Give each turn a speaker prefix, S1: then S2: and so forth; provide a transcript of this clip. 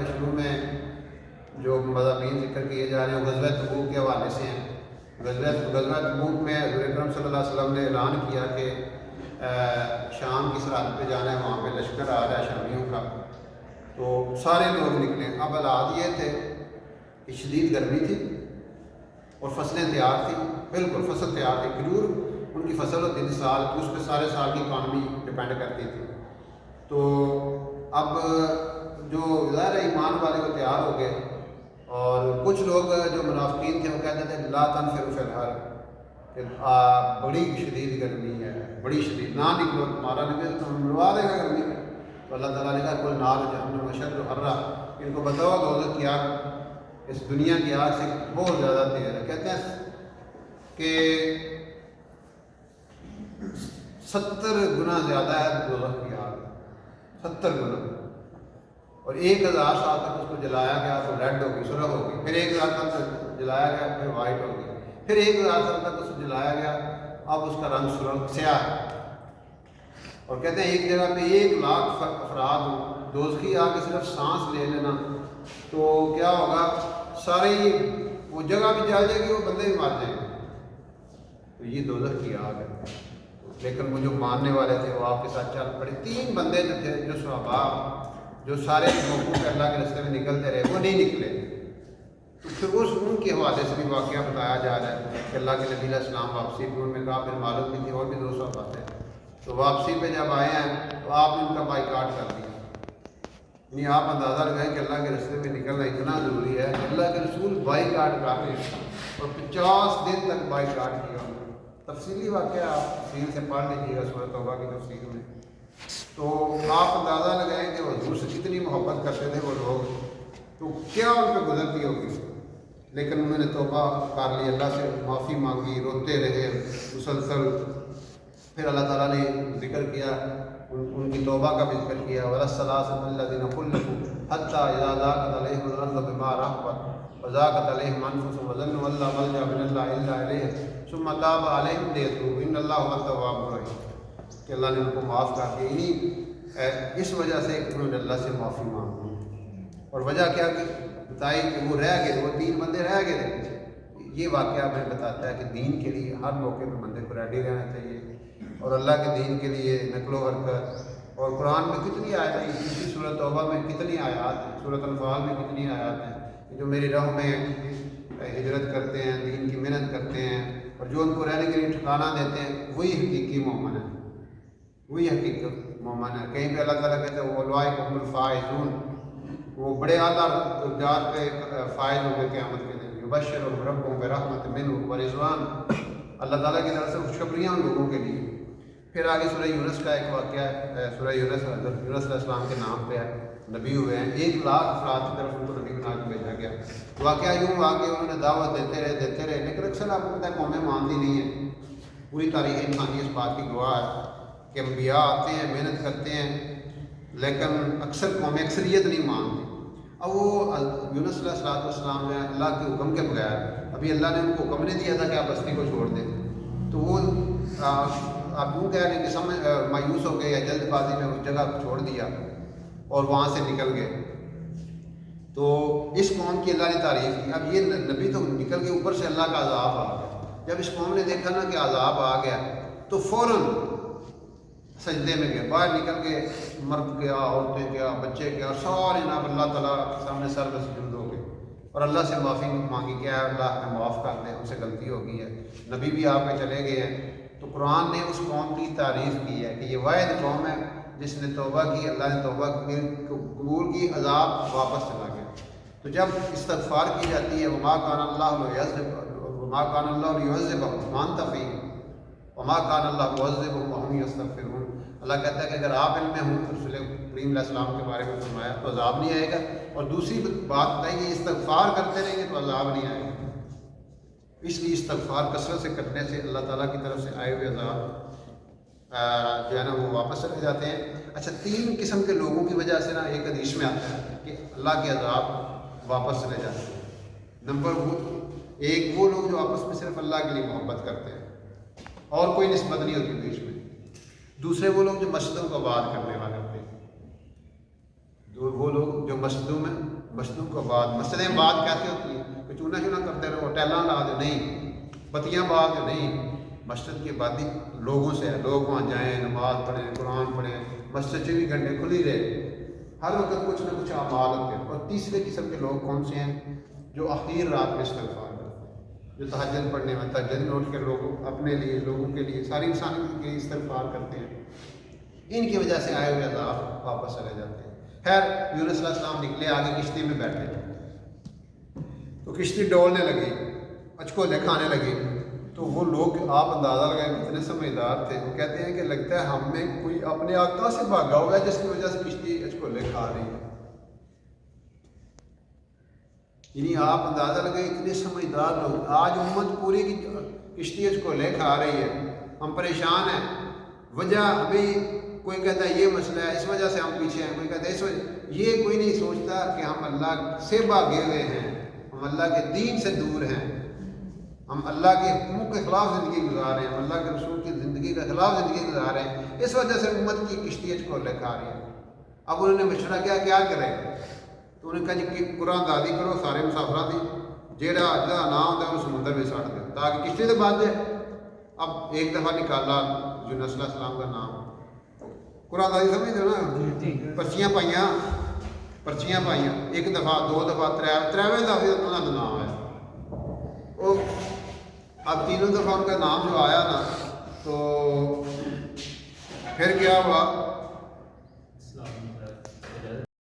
S1: شروع میں جو مضامین ذکر کیے جا رہے ہیں غزوہ تبوک کے حوالے سے ہیں۔ غزوہ تبوک میں حضور اکرم صلی اللہ علیہ وسلم نے اعلان کیا کہ شام کی سرحد پہ جانا ہے، وہاں پہ لشکر آ رہا ہے شامیوں کا، تو سارے لوگ نکلے۔ اب حالات یہ تھے کہ شدید گرمی تھی اور فصلیں تیار تھیں، بالکل فصل تیار تھی، کھجور ان کی فصل ہوتی تھی سال کی، اس پہ سارے سال کی اکانومی ڈپینڈ کرتی تھی۔ تو اب جو ظاہر ایمان والے وہ تیار ہو گئے، اور کچھ لوگ جو منافقین تھے وہ کہتے تھے لا تنفروا فی الحر، کہ بڑی شدید گرمی ہے، بڑی شدید، نہ نکلو، تمہارا نکل تو ہم مروا دیں گے گرمی میں۔ تو اللہ تعالیٰ نے کہا کل نار جہنم اشد حرا، ان کو بتاؤ دوزخ کی آگ اس دنیا کی آگ سے بہت زیادہ تیز ہے۔ کہتے ہیں کہ 70 گنا زیادہ ہے دوزخ کی آگ، 70 گنا، اور 1000 سال تک اس کو جلایا گیا تو ریڈ ہوگی، سرخ ہوگی، پھر 1000 سال تک جلایا گیا پھر وائٹ ہوگی، پھر 1000 سال تک اس کو جلایا گیا، اب اس کا رنگ سرخ سیاہ ہے۔ اور کہتے ہیں ایک جگہ پہ 1,00,000 افراد دوزخی آ کے صرف سانس لے لینا تو کیا ہوگا، ساری وہ جگہ بھی جل جائے گی، وہ بندے بھی مر جائیں گے۔ تو یہ دوزخ کی آگ ہے۔ لیکن وہ جو ماننے والے تھے وہ آپ کے ساتھ چل پڑے۔ 3 بندے جو تھے، جو صحابہ جو سارے موقعوں پہ اللہ کے راستے میں نکلتے رہے، وہ نہیں نکلے۔ تو پھر ان کے حوالے سے بھی واقعہ بتایا جا رہا ہے کہ اللہ کے نبی علیہ السلام واپسی پہ ان میں کہا، پھر معلوم بھی تھی اور بھی 2 صحابہ تھے، تو واپسی پہ جب آئے ہیں تو آپ نے ان کا بائیکاٹ کر دیا۔ یعنی آپ اندازہ لگائیں کہ اللہ کے راستے میں نکلنا اتنا ضروری ہے کہ اللہ کے رسول بائیکاٹ کر رہے ہیں، اور 50 دن تک بائیکاٹ کیا انہوں نے۔ تفصیلی واقعہ آپ تفصیل سے پڑھ لیجیے گا سورۃ توبہ کی تفصیل میں، تو آپ اندازہ لگائیں کہ حضور سے کتنی محبت کرتے تھے وہ لوگ، تو کیا ان پہ گزرتی ہوگی۔ لیکن انہوں نے توبہ کر لی، اللہ سے معافی مانگی، روتے رہے مسلسل۔ پھر اللہ تعالیٰ نے ذکر کیا، ان کی توبہ کا بھی ذکر کیا، وَلَلثَّلَاثَةُ الَّذِينَ خُلِّفُوا حَتَّىٰ إِذَا ضَاقَتْ عَلَيْهِمُ الْأَرْضُ بِمَا رَحُبَتْ وَضَاقَتْ عَلَيْهِمْ أَنفُسُهُمْ وَظَنُّوا أَن لَّا مَلْجَأَ مِنَ اللَّهِ إِلَّا إِلَيْهِ ثُمَّ تَابَ عَلَيْهِمْ لِيَتُوبُوا إِنَّ اللَّهَ هُوَ التَّوَّابُ الرَّحِيمُ، کہ اللہ نے ان کو معاف کر دیا۔ انہیں اس وجہ سے انہوں نے اللہ سے معافی مانگی، اور وجہ کیا بتائی کہ وہ رہ گئے، وہ 3 بندے رہ گئے تھے۔ یہ واقعہ ہمیں بتاتا ہے کہ دین کے لیے ہر موقع پہ بندے کو ریڈی رہنا چاہیے، اور اللہ کے دین کے لیے نقل و حرکت۔ اور قرآن میں کتنی آیات ہیں، اسی سورۃ توبہ میں کتنی آیات ہیں، سورۃ انفال میں کتنی آیات ہیں کہ جو میری راہ میں ہجرت کرتے ہیں، دین کی محنت کرتے ہیں، اور جو ان کو رہنے کے لیے ٹھکانہ دیتے ہیں، وہی حقیقی مومن ہے، وہی حقیقت مومن ہے۔ کہیں پہ اللہ تعالیٰ کہتے ہیں اولئک هم الفائزون، وہ بڑے اعلیٰ درجات پہ فائز ہوں گے قیامت کے دن۔ یبشرهم ربهم برحمت منہ ورضوان، اللہ تعالیٰ کی طرف سے خوشخبریاں ان لوگوں کے لیے۔ پھر آگے سورہ یونس کا ایک واقعہ ہے، سورہ یونس حضرت یونس علیہ السلام کے نام پہ ہے، نبی ہوئے ہیں، 1,00,000 افراد کی طرف ان کو نبی بنا کے بھیجا گیا۔ واقعہ یوں ہوا کہ انہوں نے دعوت دیتے رہے، لیکن اکثر آپ کو پتہ ہے قومیں مانتی نہیں ہیں۔ پوری تاریخ انسانی اس بات کی گواہ ہے کہ انبیاء آتے ہیں، محنت کرتے ہیں، لیکن اکثر قومیں اکثریت نہیں مانتی۔ اب وہ یونس علیہ السلام جو ہے اللہ کے حکم کے بغیر، ابھی اللہ نے ان کو حکم نہیں دیا تھا کہ آپ بستی کو چھوڑ دیں، تو وہ آپ یوں کہہ رہے ہیں کہ مایوس ہو گئے یا جلد بازی میں اس جگہ کو چھوڑ دیا اور وہاں سے نکل گئے۔ تو اس قوم کی اللہ نے تعریف کی۔ اب یہ نبی تو نکل کے، اوپر سے اللہ کا عذاب آ گیا۔ جب اس قوم نے دیکھا نا کہ عذاب آ گیا تو فوراً سجدے میں گئے، باہر نکل کے، مرد گیا، عورتیں گیا، بچے گیا، سارے جناب اللہ تعالیٰ کے سامنے سر بے سجود ہو گئے اور اللہ سے معافی مانگی کہ اللہ ہمیں معاف کر دیں، ہم سے غلطی ہو گئی ہے۔ نبی بھی آپ کے چلے گئے ہیں۔ تو قرآن نے اس قوم کی تعریف کی ہے کہ یہ واحد قوم ہے جس نے توبہ کی، اللہ نے توبہ کی، قبول کی، عذاب واپس چلا گیا۔ تو جب استغفار کی جاتی ہے، وما کان اللہ لیعذبهم وانت فیہم وما کان اللہ معذبهم وهم یستغفرون، اللہ کہتا ہے کہ اگر آپ علم میں ہوں، رسول کریم علیہ السلام کے بارے میں فرمایا، تو عذاب نہیں آئے گا، اور دوسری بات بتائی کہ استغفار کرتے رہیں گے تو عذاب نہیں آئے گا۔ اس لیے استغفار کثرت سے کرنے سے اللہ تعالیٰ کی طرف سے آئے ہوئے عذاب جو ہے نا وہ واپس چلے جاتے ہیں۔ اچھا، 3 قسم کے لوگوں کی وجہ سے نا ایک حدیث میں آتا ہے کہ اللہ کے عذاب واپس چلے جاتے ہیں۔ نمبر 1 وہ لوگ جو آپس میں صرف اللہ کے لیے محبت کرتے ہیں اور کوئی نسبت نہیں ہوتی بیچ میں۔ دوسرے وہ لوگ جو مسجدوں کو آباد کرنے والے ہوتے ہیں۔ جو وہ لوگ جو مسجدوں کو آباد، مسجدیں آباد کیسے ہوتی ہیں کہ چونا چونا کرتے رہو، ٹیلاں لا دو، نہیں، بتیاں بعد جو نہیں، مسجد کی آبادی لوگوں سے ہے، لوگ وہاں جائیں، نماز پڑھیں، قرآن پڑھیں، مسجد 24 گھنٹے کھلی رہے، ہر وقت کچھ نہ کچھ اعمال ہوتے ہیں۔ اور تیسرے قسم کے لوگ کون سے ہیں؟ جو آخر رات میں استغفار کرتے ہیں، جو تہجد پڑھنے میں، تہجد میں اٹھ کے لوگوں اپنے لیے، لوگوں کے لیے، ساری انسانیت کے لیے استغفار کرتے ہیں، ان کی وجہ سے آئے ہوئے عذاب واپس چلے جاتے ہیں۔ خیر یونس علیہ السلام نکلے، آگے کشتی میں بیٹھے تو کشتی ڈولنے لگی، اچکولے کھانے لگی، تو وہ لوگ آپ اندازہ لگائیں کتنے سمجھدار تھے، وہ کہتے ہیں کہ لگتا ہے ہم میں کوئی اپنے آقا سے بھاگا ہوا ہے جس کی وجہ سے کشتی اچکولے کھا رہی ہے۔ یعنی آپ اندازہ لگائیں اتنے سمجھدار لوگ، آج امت پوری کی کشتی اچکولے کھا رہی ہے، ہم پریشان ہیں، وجہ ابھی کوئی کہتا ہے یہ مسئلہ ہے اس وجہ سے ہم پیچھے ہیں، کوئی کہتا ہے اس وجہ، یہ کوئی نہیں سوچتا کہ ہم اللہ سے بھاگے ہوئے ہیں، ہم اللہ کے دین سے دور ہیں، ہم اللہ کے حکموں کے خلاف زندگی گزار رہے ہیں، ہم اللہ کے رسول کی زندگی کے خلاف زندگی گزار رہے ہیں، اس وجہ سے امت کی کشتی اچکولے کھا رہی ہے۔ اب انہوں نے مشورہ کیا کریں؟ تو انہوں نے کہا جی قرآن دادی کرو سارے مسافرات دی، جیڑا جہاں نہ ہوتا ہے وہ سمندر میں ساڑ دے تاکہ کشتی سے بچ جائے۔ اب ایک دفعہ نکالا یونس علیہ السلام کا نام، قرآن دادی سمجھ دو نا، پرچیاں پائیاں، ایک دفعہ، دو دفعہ، تریویں دفعہ انہوں کا نام آیا۔ وہ اب تینوں دفعہ ان کا نام جو آیا نا، تو پھر کیا ہوا